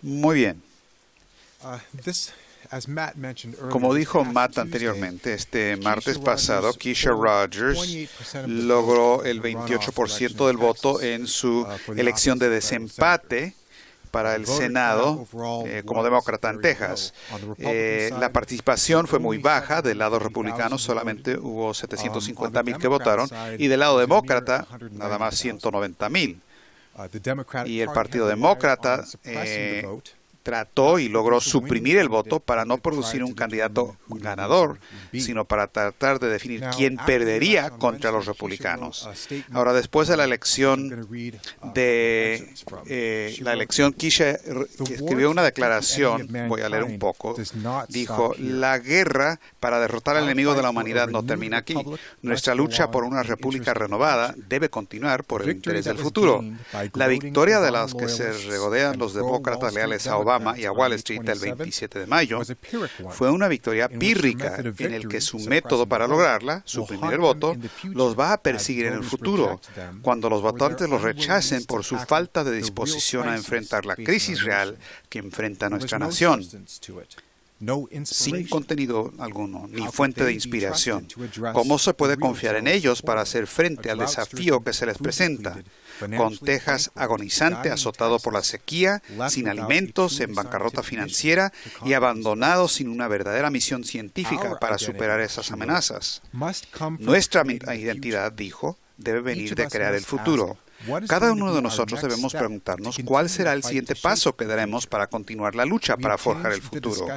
Muy bien. Como dijo Matt anteriormente, este martes pasado, Keisha Rogers logró el 28% del voto en su elección de desempate para el Senado como demócrata en Texas. La participación fue muy baja. Del lado republicano solamente hubo 750,000 que votaron y del lado demócrata nada más 190,000. Y el Partido Demócrata trató y logró suprimir el voto para no producir un candidato ganador, sino para tratar de definir quién perdería contra los republicanos. Ahora, después de la elección Keisha escribió una declaración, voy a leer un poco, dijo: la guerra para derrotar al enemigo de la humanidad no termina aquí. Nuestra lucha por una república renovada debe continuar por el interés del futuro. La victoria de las que se regodean los demócratas leales a Obama y a Wall Street el 27 de mayo fue una victoria pírrica en el que su método para lograrla, suprimir el voto, los va a perseguir en el futuro, cuando los votantes los rechacen por su falta de disposición a enfrentar la crisis real que enfrenta nuestra nación. Sin contenido alguno, ni fuente de inspiración. ¿Cómo se puede confiar en ellos para hacer frente al desafío que se les presenta? Con Texas agonizante, azotado por la sequía, sin alimentos, en bancarrota financiera y abandonado sin una verdadera misión científica para superar esas amenazas. Nuestra identidad, dijo, debe venir de crear el futuro. Cada uno de nosotros debemos preguntarnos cuál será el siguiente paso que daremos para continuar la lucha para forjar el futuro.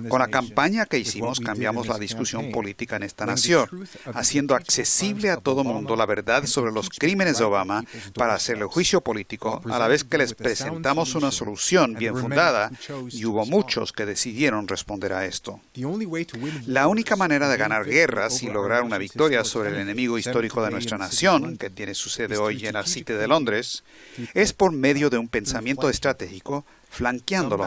Con la campaña que hicimos, cambiamos la discusión política en esta nación, haciendo accesible a todo mundo la verdad sobre los crímenes de Obama para hacerle juicio político, a la vez que les presentamos una solución bien fundada, y hubo muchos que decidieron responder a esto. La única manera de ganar guerras y lograr una victoria sobre el enemigo histórico de nuestra nación, que tiene su sede hoy en la City de Londres, es por medio de un pensamiento estratégico, flanqueándolo.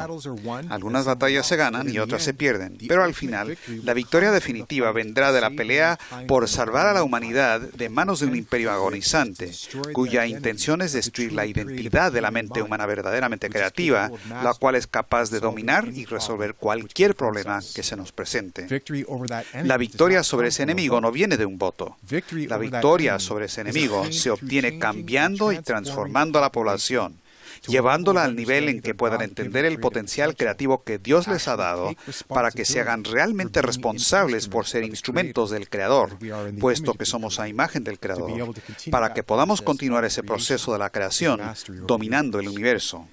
Algunas batallas se ganan y otras se pierden, pero al final, la victoria definitiva vendrá de la pelea por salvar a la humanidad de manos de un imperio agonizante, cuya intención es destruir la identidad de la mente humana verdaderamente creativa, la cual es capaz de dominar y resolver cualquier problema que se nos presente. La victoria sobre ese enemigo no viene de un voto. La victoria sobre ese enemigo se obtiene cambiando y transformando a la población, llevándola al nivel en que puedan entender el potencial creativo que Dios les ha dado para que se hagan realmente responsables por ser instrumentos del Creador, puesto que somos a imagen del Creador, para que podamos continuar ese proceso de la creación dominando el universo.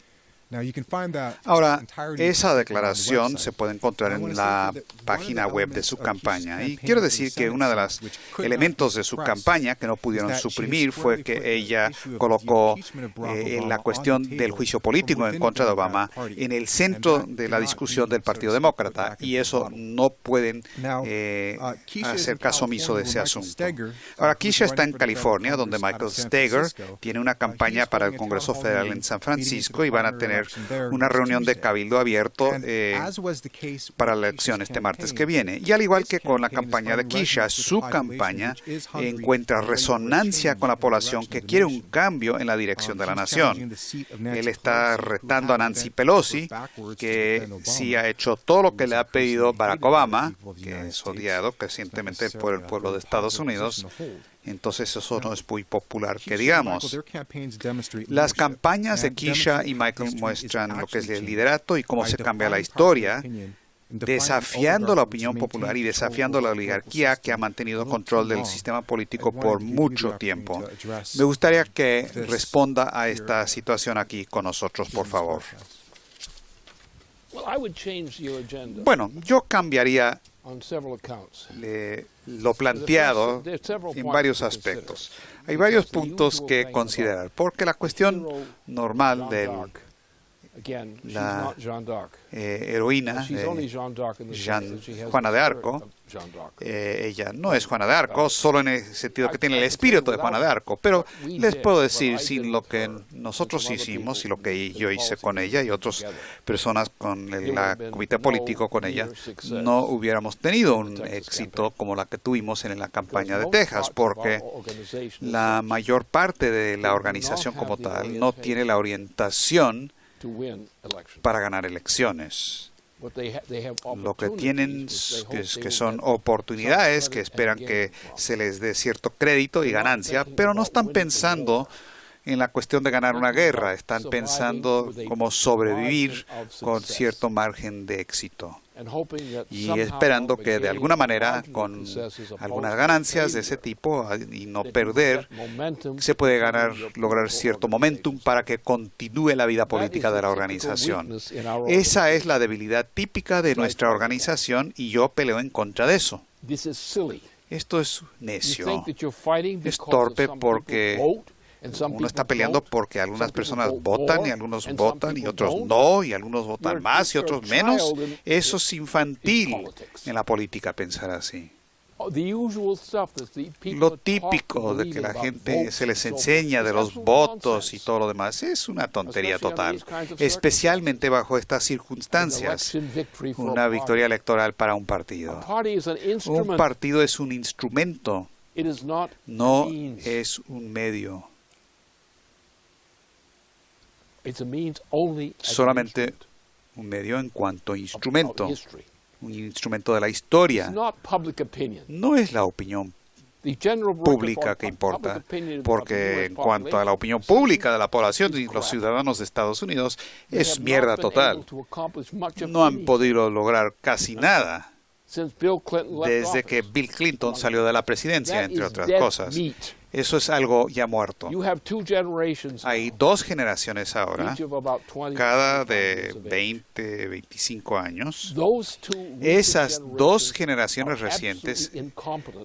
Ahora, esa declaración se puede encontrar en la página web de su campaña. Y quiero decir que uno de los elementos de su campaña que no pudieron suprimir fue que ella colocó en la cuestión del juicio político en contra de Obama en el centro de la discusión del Partido Demócrata. Y eso no pueden hacer caso omiso de ese asunto. Ahora, Keisha está en California, donde Michael Steger tiene una campaña para el Congreso Federal en San Francisco y van a tener una reunión de cabildo abierto para la elección este martes que viene. Y al igual que con la campaña de Keisha, su campaña encuentra resonancia con la población que quiere un cambio en la dirección de la nación. Él está retando a Nancy Pelosi, que sí ha hecho todo lo que le ha pedido Barack Obama, que es odiado crecientemente por el pueblo de Estados Unidos. Entonces eso no es muy popular, que digamos. Las campañas de Keisha y Michael muestran lo que es el liderato y cómo se cambia la historia, desafiando la opinión popular y desafiando la oligarquía que ha mantenido control del sistema político por mucho tiempo. Me gustaría que responda a esta situación aquí con nosotros, por favor. Bueno, yo cambiaría lo planteado en varios aspectos. Hay varios puntos que considerar, porque la cuestión normal de la heroína Juana de Arco, ella no es Juana de Arco, solo en el sentido que tiene el espíritu de Juana de Arco, pero les puedo decir, sin lo que nosotros hicimos y lo que yo hice con ella y otras personas con el comité político con ella, no hubiéramos tenido un éxito como la que tuvimos en la campaña de Texas, porque la mayor parte de la organización como tal no tiene la orientación para ganar elecciones. Lo que tienen es que son oportunidades que esperan que se les dé cierto crédito y ganancia, pero no están pensando en la cuestión de ganar una guerra, están pensando cómo sobrevivir con cierto margen de éxito. Y esperando que de alguna manera, con algunas ganancias de ese tipo y no perder, se puede lograr cierto momentum para que continúe la vida política de la organización. Esa es la debilidad típica de nuestra organización y yo peleo en contra de eso. Esto es necio. Es torpe porque uno está peleando porque algunas personas votan y algunos votan y otros no, y algunos votan más y otros menos. Eso es infantil en la política, pensar así. Lo típico de que la gente se les enseña de los votos y todo lo demás es una tontería total, especialmente bajo estas circunstancias. Una victoria electoral para un partido. Un partido es un instrumento, no es un medio. Solamente un medio en cuanto a instrumento, un instrumento de la historia. No es la opinión pública que importa, porque en cuanto a la opinión pública de la población y los ciudadanos de Estados Unidos, es mierda total. No han podido lograr casi nada desde que Bill Clinton salió de la presidencia, entre otras cosas. Eso es algo ya muerto. Hay dos generaciones ahora, cada de 20, 25 años. Esas dos generaciones recientes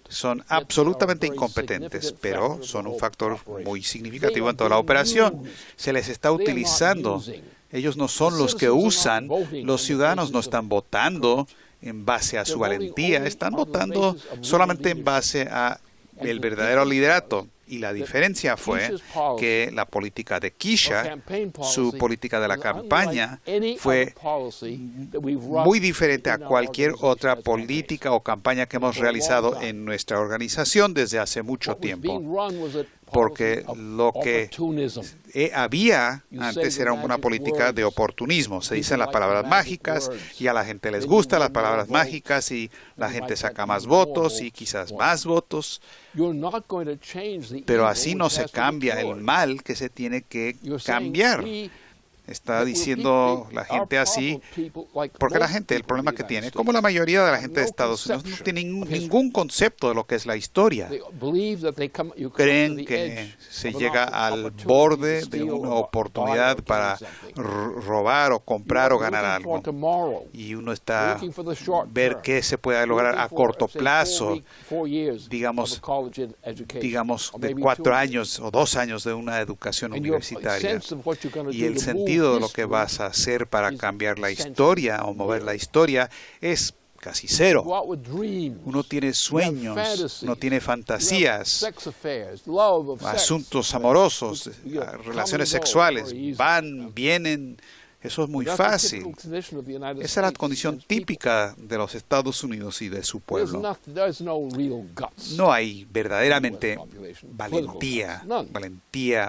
son absolutamente incompetentes, pero son un factor muy significativo en toda la operación. Se les está utilizando. Ellos no son los que usan. Los ciudadanos no están votando en base a su valentía, están votando solamente en base a el verdadero liderato. Y la diferencia fue que la política de Keisha, su política de la campaña, fue muy diferente a cualquier otra política o campaña que hemos realizado en nuestra organización desde hace mucho tiempo. Porque lo que había antes era una política de oportunismo. Se dicen las palabras mágicas y a la gente les gustan las palabras mágicas y la gente saca más votos y quizás más votos. Pero así no se cambia el mal que se tiene que cambiar. Está diciendo la gente así, porque la gente, el problema que tiene, como la mayoría de la gente de Estados Unidos, no tiene ningún concepto de lo que es la historia. Creen que se llega al borde de una oportunidad para robar o comprar o ganar algo. Y uno está ver qué se puede lograr a corto plazo, digamos de 4 años o 2 años de una educación universitaria. Y el sentido de lo que vas a hacer para cambiar la historia o mover la historia es casi cero. Uno tiene sueños, uno tiene fantasías, asuntos amorosos, relaciones sexuales, van, vienen. Eso es muy fácil. Esa es la condición típica de los Estados Unidos y de su pueblo. No hay verdaderamente valentía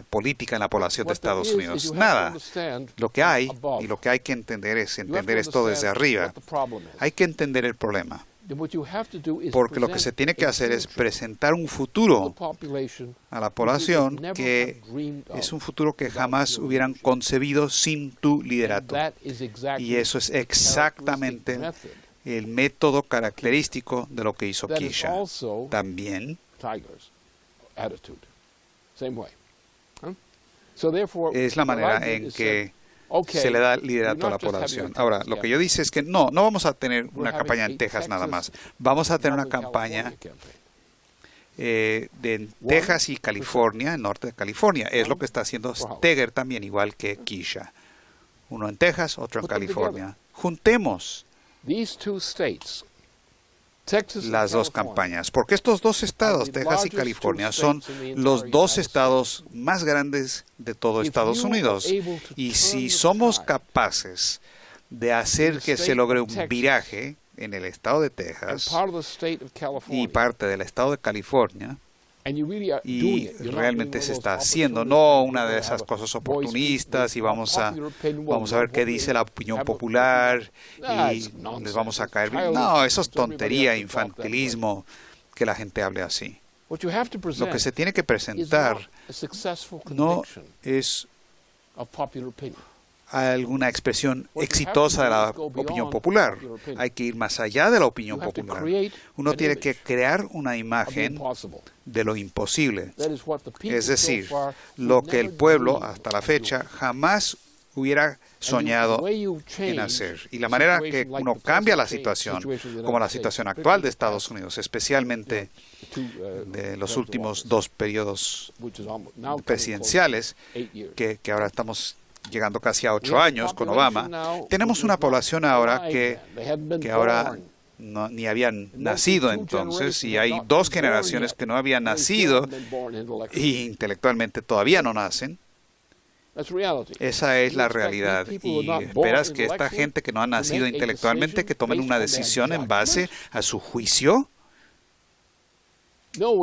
política en la población de Estados Unidos. Nada. Lo que hay, y lo que hay que entender es entender esto desde arriba. Hay que entender el problema. Porque lo que se tiene que hacer es presentar un futuro a la población que es un futuro que jamás hubieran concebido sin tu liderato. Y eso es exactamente el método característico de lo que hizo Keisha. También es la manera en que se le da liderato a la población. Ahora, lo que yo dice es que no vamos a tener una campaña en Texas nada más. Vamos a tener una campaña de Texas y California, el norte de California. Es lo que está haciendo Steger también, igual que Keisha. Uno en Texas, otro en California. Juntemos las dos campañas, porque estos dos estados, Texas y California, son los dos estados más grandes de todo Estados Unidos. Y si somos capaces de hacer que se logre un viraje en el estado de Texas y parte del estado de California, Y realmente se está haciendo, no una de esas cosas oportunistas y vamos a ver qué dice la opinión popular y les vamos a caer bien. No, eso es tontería, infantilismo, que la gente hable así. Lo que se tiene que presentar no es alguna expresión exitosa de la opinión popular. Hay que ir más allá de la opinión popular. Uno tiene que crear una imagen de lo imposible. Es decir, lo que el pueblo hasta la fecha jamás hubiera soñado en hacer. Y la manera que uno cambia la situación, como la situación actual de Estados Unidos, especialmente de los últimos 2 periodos presidenciales, que ahora estamos llegando casi a 8 años con Obama, tenemos una población ahora que ahora ni habían nacido entonces, y hay 2 generaciones que no habían nacido y intelectualmente todavía no nacen. Esa es la realidad. Y esperas que esta gente que no ha nacido intelectualmente que tomen una decisión en base a su juicio. No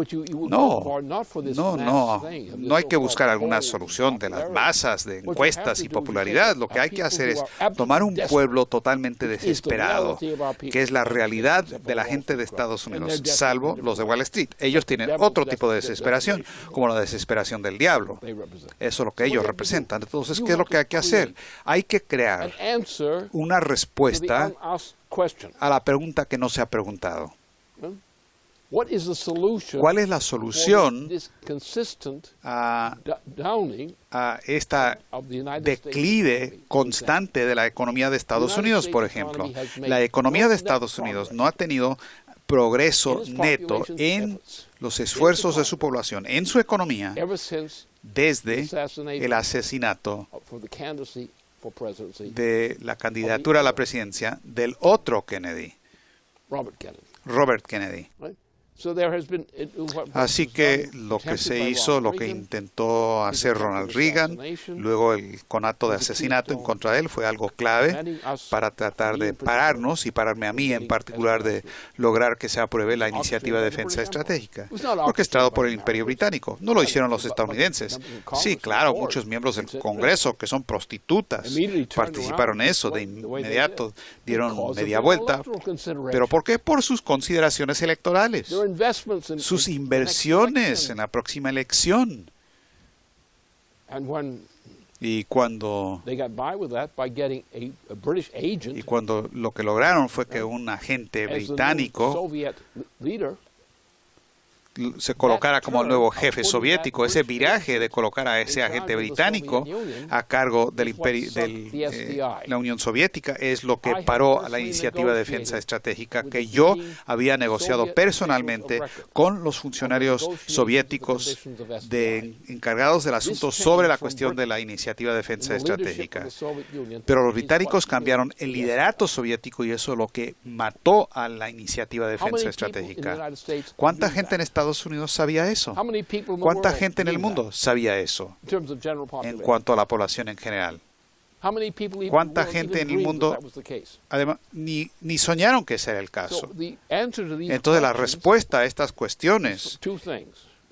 hay que buscar alguna solución de las masas, de encuestas y popularidad. Lo que hay que hacer es tomar un pueblo totalmente desesperado, que es la realidad de la gente de Estados Unidos, salvo los de Wall Street. Ellos tienen otro tipo de desesperación, como la desesperación del diablo. Eso es lo que ellos representan. Entonces, ¿qué es lo que hay que hacer? Hay que crear una respuesta a la pregunta que no se ha preguntado. ¿Cuál es la solución a esta declive constante de la economía de Estados Unidos, por ejemplo? La economía de Estados Unidos no ha tenido progreso neto en los esfuerzos de su población, en su economía, desde el asesinato de la candidatura a la presidencia del otro Kennedy, Robert Kennedy. Así que lo que se hizo, lo que intentó hacer Ronald Reagan, luego el conato de asesinato en contra de él, fue algo clave para tratar de pararnos y pararme a mí en particular de lograr que se apruebe la iniciativa de defensa estratégica, orquestado por el Imperio Británico. No lo hicieron los estadounidenses. Sí, claro, muchos miembros del Congreso que son prostitutas participaron en eso, de inmediato dieron media vuelta. ¿Pero por qué? Por sus consideraciones electorales. Sus inversiones en la próxima elección. Y cuando lo que lograron fue que un agente británico se colocara como el nuevo jefe soviético, ese viraje de colocar a ese agente británico a cargo del la Unión Soviética es lo que paró a la iniciativa de defensa estratégica que yo había negociado personalmente con los funcionarios soviéticos encargados del asunto sobre la cuestión de la iniciativa de defensa estratégica. Pero los británicos cambiaron el liderato soviético y eso es lo que mató a la iniciativa de defensa estratégica. ¿Cuánta gente en Estados Unidos sabía eso? ¿Cuánta gente en el mundo sabía eso en cuanto a la población en general? ¿Cuánta gente en el mundo además ni soñaron que ese era el caso? Entonces la respuesta a estas cuestiones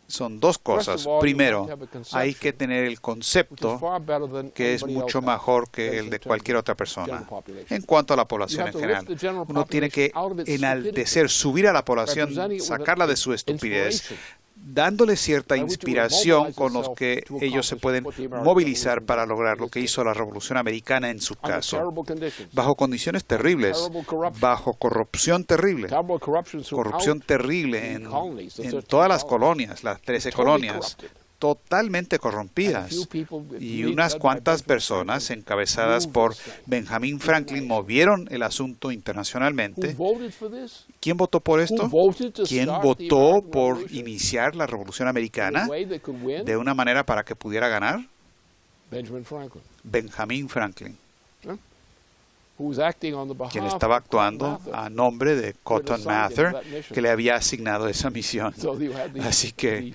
son 2 cosas. Primero, hay que tener el concepto que es mucho mejor que el de cualquier otra persona en cuanto a la población en general. Uno tiene que enaltecer, subir a la población, sacarla de su estupidez, dándole cierta inspiración con los que ellos se pueden movilizar para lograr lo que hizo la Revolución Americana en su caso, bajo condiciones terribles, bajo corrupción terrible en todas las colonias, las 13 colonias, totalmente corrompidas, y unas cuantas personas encabezadas por Benjamin Franklin movieron el asunto internacionalmente. ¿Quién votó por esto? ¿Quién votó por iniciar la Revolución Americana de una manera para que pudiera ganar? Benjamin Franklin, quien estaba actuando a nombre de Cotton Mather, que le había asignado esa misión. Así que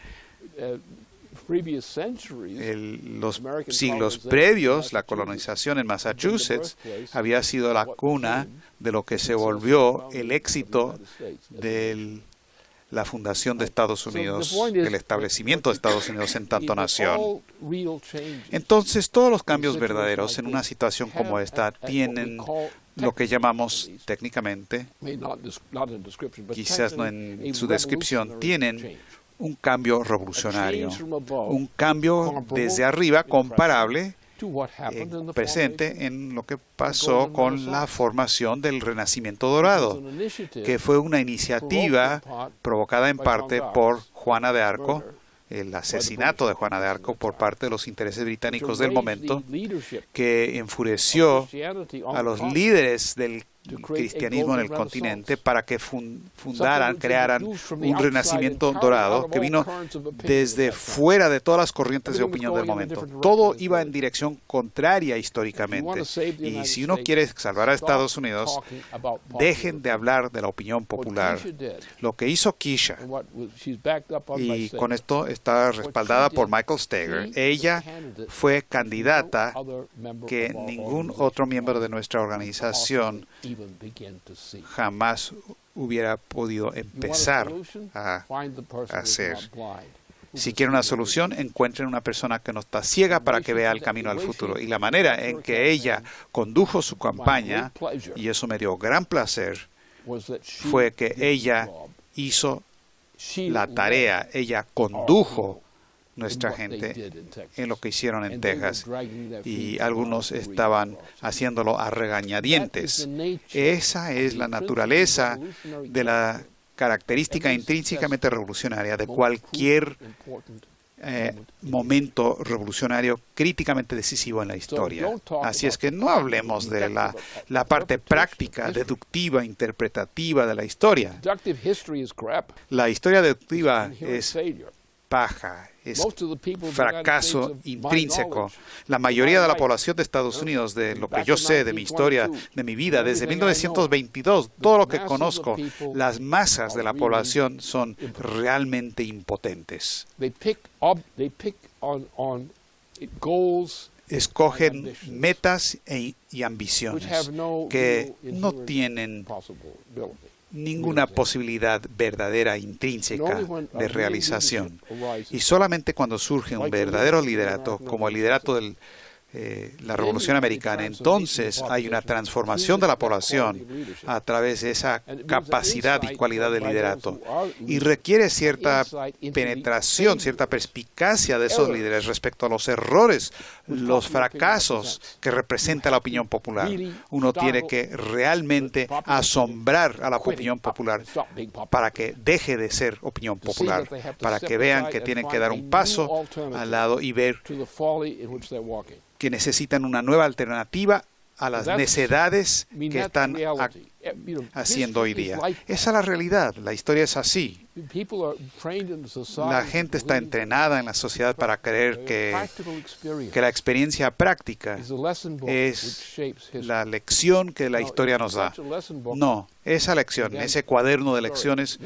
los siglos previos, la colonización en Massachusetts había sido la cuna de lo que se volvió el éxito de la fundación de Estados Unidos, el establecimiento de Estados Unidos en tanto nación. Entonces, todos los cambios verdaderos en una situación como esta tienen lo que llamamos técnicamente, quizás no en su descripción, tienen un cambio revolucionario, un cambio desde arriba comparable presente en lo que pasó con la formación del Renacimiento Dorado, que fue una iniciativa provocada en parte por Juana de Arco, el asesinato de Juana de Arco por parte de los intereses británicos del momento, que enfureció a los líderes del cristianismo en el continente para que crearan un renacimiento dorado que vino desde fuera de todas las corrientes de opinión del momento. Todo iba en dirección contraria históricamente. Y si uno quiere salvar a Estados Unidos, dejen de hablar de la opinión popular. Lo que hizo Keisha, y con esto está respaldada por Michael Steger, ella fue candidata que ningún otro miembro de nuestra organización jamás hubiera podido empezar a hacer. Si quieren una solución, encuentren una persona que no está ciega para que vea el camino al futuro. Y la manera en que ella condujo su campaña, y eso me dio gran placer, fue que ella hizo la tarea, ella condujo nuestra gente en lo que hicieron en Texas, y algunos estaban haciéndolo a regañadientes. Esa es la naturaleza de la característica intrínsecamente revolucionaria de cualquier momento revolucionario críticamente decisivo en la historia. Así es que no hablemos de la parte práctica, deductiva, interpretativa de la historia. La historia deductiva es paja, es fracaso intrínseco. La mayoría de la población de Estados Unidos, de lo que yo sé de mi historia, de mi vida, desde 1922, todo lo que conozco, las masas de la población son realmente impotentes. Escogen metas y ambiciones que no tienen ninguna posibilidad verdadera intrínseca de realización. Y solamente cuando surge un verdadero liderato, como el liderato de la Revolución Americana, entonces hay una transformación de la población a través de esa capacidad y cualidad de liderato. Y requiere cierta penetración, cierta perspicacia de esos líderes respecto a los errores, los fracasos que representa la opinión popular. Uno tiene que realmente asombrar a la opinión popular para que deje de ser opinión popular, para que vean que tienen que dar un paso al lado y ver que necesitan una nueva alternativa a las necedades que están haciendo hoy día. Esa es la realidad. La historia es así. La gente está entrenada en la sociedad para creer que la experiencia práctica es la lección que la historia nos da. No, esa lección, ese cuaderno de lecciones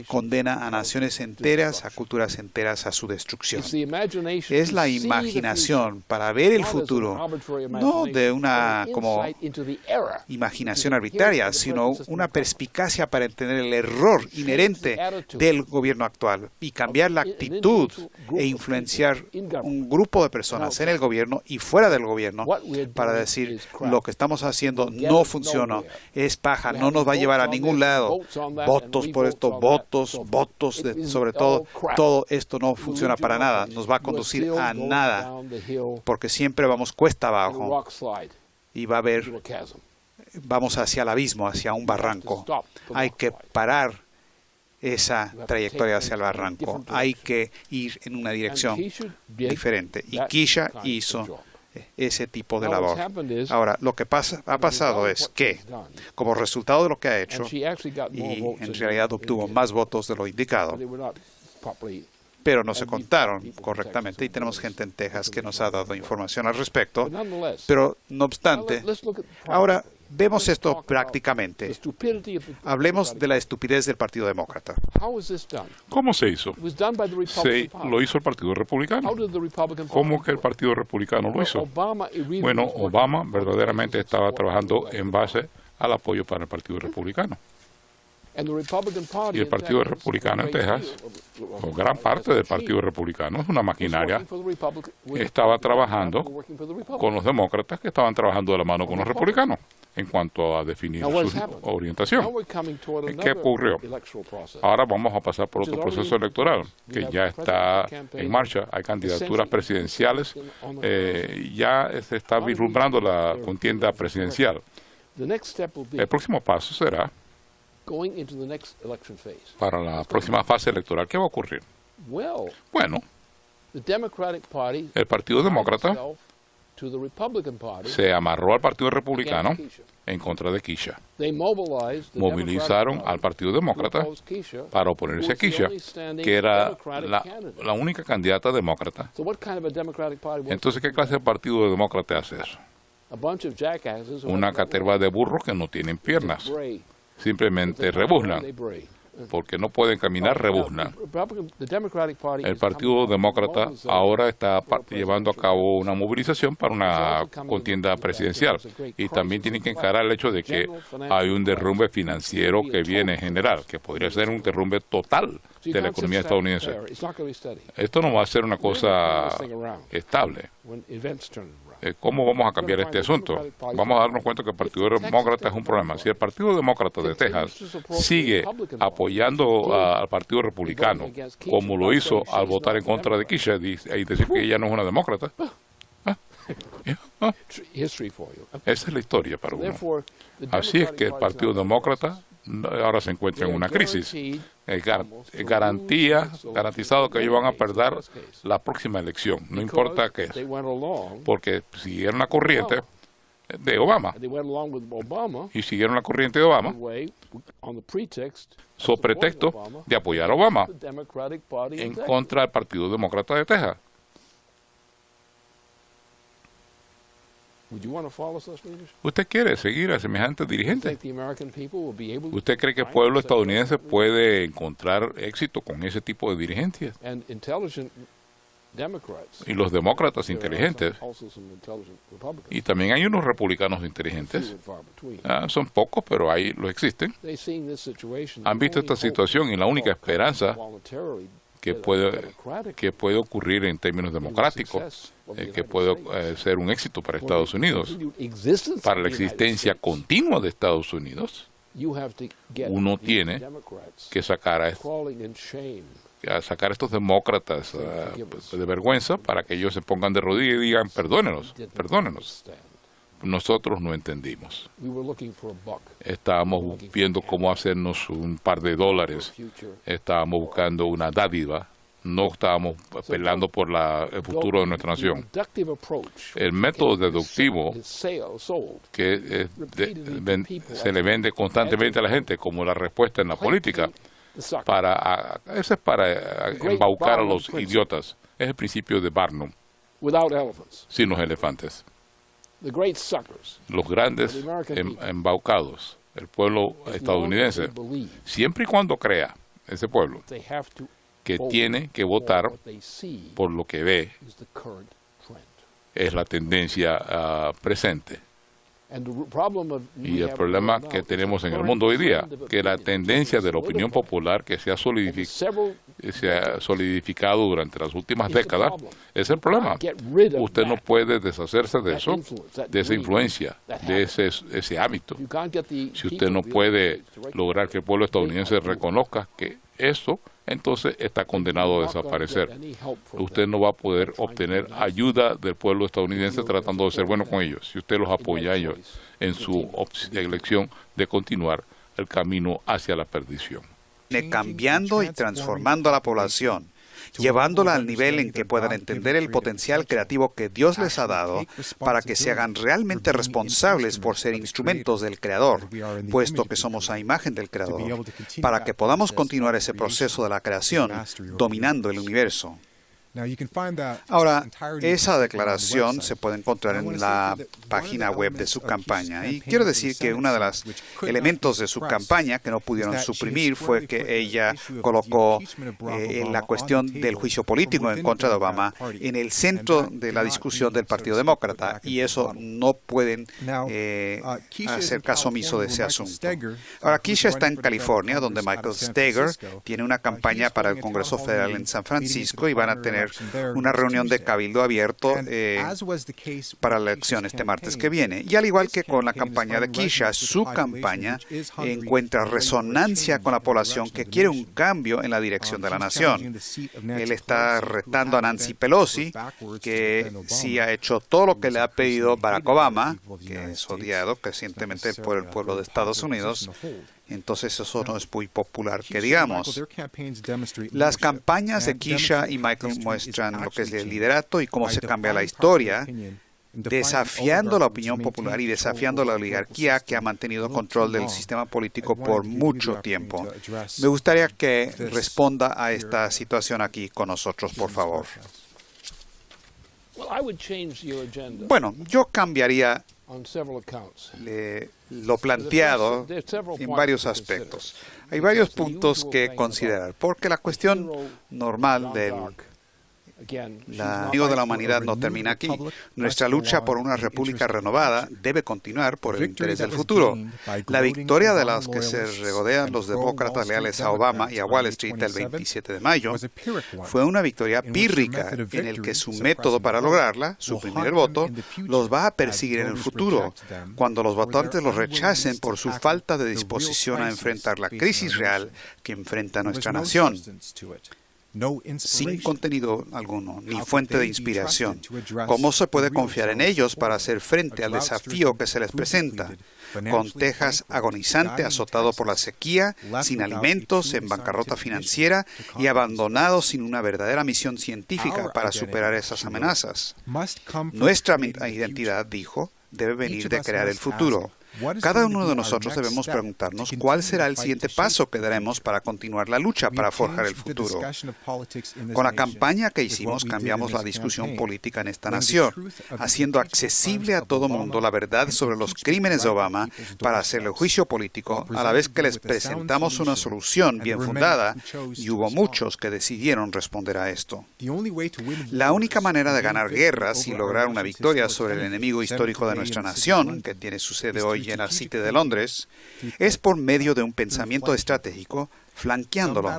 condena a naciones enteras, a culturas enteras a su destrucción. Es la imaginación para ver el futuro, no de una como imaginación arbitraria, sino una perspicacia para entender el error inherente del gobierno actual y cambiar la actitud e influenciar un grupo de personas en el gobierno y fuera del gobierno para decir lo que estamos haciendo no funciona, es paja, no nos va a llevar a ningún lado. Votos por esto, votos, sobre todo esto no funciona para nada, nos va a conducir a nada, porque siempre vamos cuesta abajo y vamos hacia el abismo, hacia un barranco. Hay que parar esa trayectoria hacia el barranco. Hay que ir en una dirección diferente. Y Keisha hizo ese tipo de labor. Ahora, lo que ha pasado es que, como resultado de lo que ha hecho, y en realidad obtuvo más votos de lo indicado, pero no se contaron correctamente, y tenemos gente en Texas que nos ha dado información al respecto, pero no obstante, ahora vemos esto prácticamente. Hablemos de la estupidez del Partido Demócrata. ¿Cómo se hizo? Lo hizo el Partido Republicano. ¿Cómo que el Partido Republicano lo hizo? Bueno, Obama verdaderamente estaba trabajando en base al apoyo para el Partido Republicano. Y el Partido Republicano en Texas, o gran parte del Partido Republicano, es una maquinaria que estaba trabajando con los demócratas que estaban trabajando de la mano con los republicanos en cuanto a definir su orientación. ¿Qué ocurrió? Ahora vamos a pasar por otro proceso electoral que ya está en marcha. Hay candidaturas presidenciales, ya se está vislumbrando la contienda presidencial. El próximo paso será para la próxima fase electoral. ¿Qué va a ocurrir? Bueno, el Partido Demócrata se amarró al Partido Republicano en contra de Keisha. Movilizaron al Partido Demócrata para oponerse a Keisha, que era la única candidata demócrata. Entonces, ¿qué clase de partido demócrata hace eso? Una caterva de burros que no tienen piernas. Simplemente rebuznan. Porque no pueden caminar, rebuznan. El Partido Demócrata ahora está llevando a cabo una movilización para una contienda presidencial y también tienen que encarar el hecho de que hay un derrumbe financiero que viene en general, que podría ser un derrumbe total de la economía estadounidense. Esto no va a ser una cosa estable. ¿Cómo vamos a cambiar este asunto? Vamos a darnos cuenta que el Partido Demócrata es un problema. Si el Partido Demócrata de Texas sigue apoyando al Partido Republicano, como lo hizo al votar en contra de Keisha y decir que ella no es una demócrata, esa es la historia para uno. Así es que el Partido Demócrata ahora se encuentra en una crisis. Es garantizado que ellos van a perder la próxima elección, no importa qué es, porque siguieron la corriente de Obama y siguieron la corriente de Obama sobre pretexto de apoyar a Obama en contra del Partido Demócrata de Texas. ¿Usted quiere seguir a semejantes dirigentes? ¿Usted cree que el pueblo estadounidense puede encontrar éxito con ese tipo de dirigencias? Y los demócratas inteligentes. Y también hay unos republicanos inteligentes. Son pocos, pero ahí lo existen. Han visto esta situación y la única esperanza que puede ocurrir en términos democráticos, que puede ser un éxito para Estados Unidos, para la existencia continua de Estados Unidos, uno tiene que sacar a estos demócratas de vergüenza para que ellos se pongan de rodillas y digan, perdónenos, perdónenos. Nosotros no entendimos. Estábamos viendo cómo hacernos un par de dólares. Estábamos buscando una dádiva. No estábamos peleando por el futuro de nuestra nación. El método deductivo que se le vende constantemente a la gente como la respuesta en la política, ese es para embaucar a los idiotas. Es el principio de Barnum, sin los elefantes. Los grandes embaucados, el pueblo estadounidense, siempre y cuando crea ese pueblo que tiene que votar por lo que ve es la tendencia presente. Y el problema que tenemos en el mundo hoy día, que la tendencia de la opinión popular que se ha solidificado durante las últimas décadas, es el problema. Usted no puede deshacerse de eso, de esa influencia, de ese hábito. Si usted no puede lograr que el pueblo estadounidense reconozca que eso, entonces está condenado a desaparecer. Usted no va a poder obtener ayuda del pueblo estadounidense tratando de ser bueno con ellos, si usted los apoya a ellos en su elección de continuar el camino hacia la perdición. Cambiando y transformando a la población, llevándola al nivel en que puedan entender el potencial creativo que Dios les ha dado para que se hagan realmente responsables por ser instrumentos del Creador, puesto que somos a imagen del Creador, para que podamos continuar ese proceso de la creación dominando el universo. Ahora, esa declaración se puede encontrar en la página web de su campaña. Y quiero decir que uno de los elementos de su campaña que no pudieron suprimir fue que ella colocó en la cuestión del juicio político en contra de Obama en el centro de la discusión del Partido Demócrata. Y eso no pueden hacer caso omiso de ese asunto. Ahora, Keisha está en California, donde Michael Steger tiene una campaña para el Congreso Federal en San Francisco y van a tener una reunión de cabildo abierto para la elección este martes que viene. Y al igual que con la campaña de Keisha, su campaña encuentra resonancia con la población que quiere un cambio en la dirección de la nación. Él está retando a Nancy Pelosi, que sí ha hecho todo lo que le ha pedido Barack Obama, que es odiado recientemente por el pueblo de Estados Unidos. Entonces eso no es muy popular, que digamos. Las campañas de Keisha y Michael muestran lo que es el liderato y cómo se cambia la historia, desafiando la opinión popular y desafiando la oligarquía que ha mantenido control del sistema político por mucho tiempo. Me gustaría que responda a esta situación aquí con nosotros, por favor. Bueno, yo cambiaría lo planteado en varios aspectos. Hay varios puntos que considerar, porque la cuestión normal del enemigo de la humanidad no termina aquí. Nuestra lucha por una república renovada debe continuar por el interés del futuro. La victoria de los que se regodean los demócratas leales a Obama y a Wall Street el 27 de mayo fue una victoria pírrica en el que su método para lograrla, suprimir el voto, los va a perseguir en el futuro, cuando los votantes los rechacen por su falta de disposición a enfrentar la crisis real que enfrenta nuestra nación. Sin contenido alguno, ni fuente de inspiración. ¿Cómo se puede confiar en ellos para hacer frente al desafío que se les presenta? Con Texas agonizante, azotado por la sequía, sin alimentos, en bancarrota financiera y abandonado sin una verdadera misión científica para superar esas amenazas. Nuestra identidad, dijo, debe venir de crear el futuro. Cada uno de nosotros debemos preguntarnos cuál será el siguiente paso que daremos para continuar la lucha para forjar el futuro. Con la campaña que hicimos, cambiamos la discusión política en esta nación, haciendo accesible a todo mundo la verdad sobre los crímenes de Obama para hacerle juicio político, a la vez que les presentamos una solución bien fundada, y hubo muchos que decidieron responder a esto. La única manera de ganar guerras y lograr una victoria sobre el enemigo histórico de nuestra nación, que tiene su sede hoy en la City de Londres, es por medio de un pensamiento estratégico, flanqueándolo.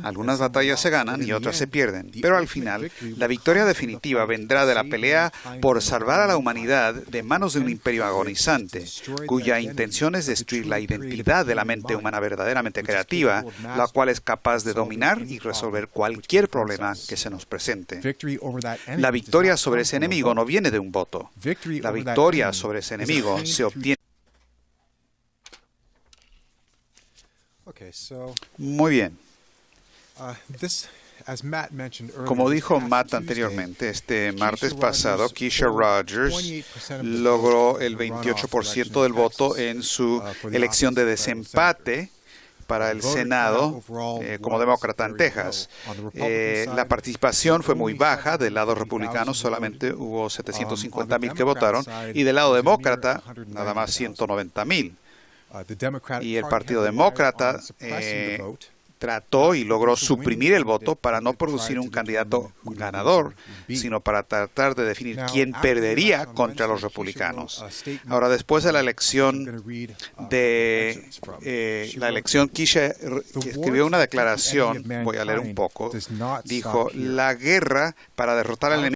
Algunas batallas se ganan y otras se pierden, pero al final, la victoria definitiva vendrá de la pelea por salvar a la humanidad de manos de un imperio agonizante, cuya intención es destruir la identidad de la mente humana verdaderamente creativa, la cual es capaz de dominar y resolver cualquier problema que se nos presente. La victoria sobre ese enemigo no viene de un voto. La victoria sobre ese enemigo se obtiene. Muy bien. Como dijo Matt anteriormente, este martes pasado, Keisha Rogers logró el 28% del voto en su elección de desempate para el Senado como demócrata en Texas. La participación fue muy baja. Del lado republicano solamente hubo 750,000 que votaron y del lado demócrata nada más 190,000. Y el Partido Demócrata trató y logró suprimir el voto para no producir un candidato ganador, sino para tratar de definir quién perdería contra los republicanos. Ahora, después de la elección Keisha escribió una declaración, voy a leer un poco, dijo: la guerra para derrotar al enemigo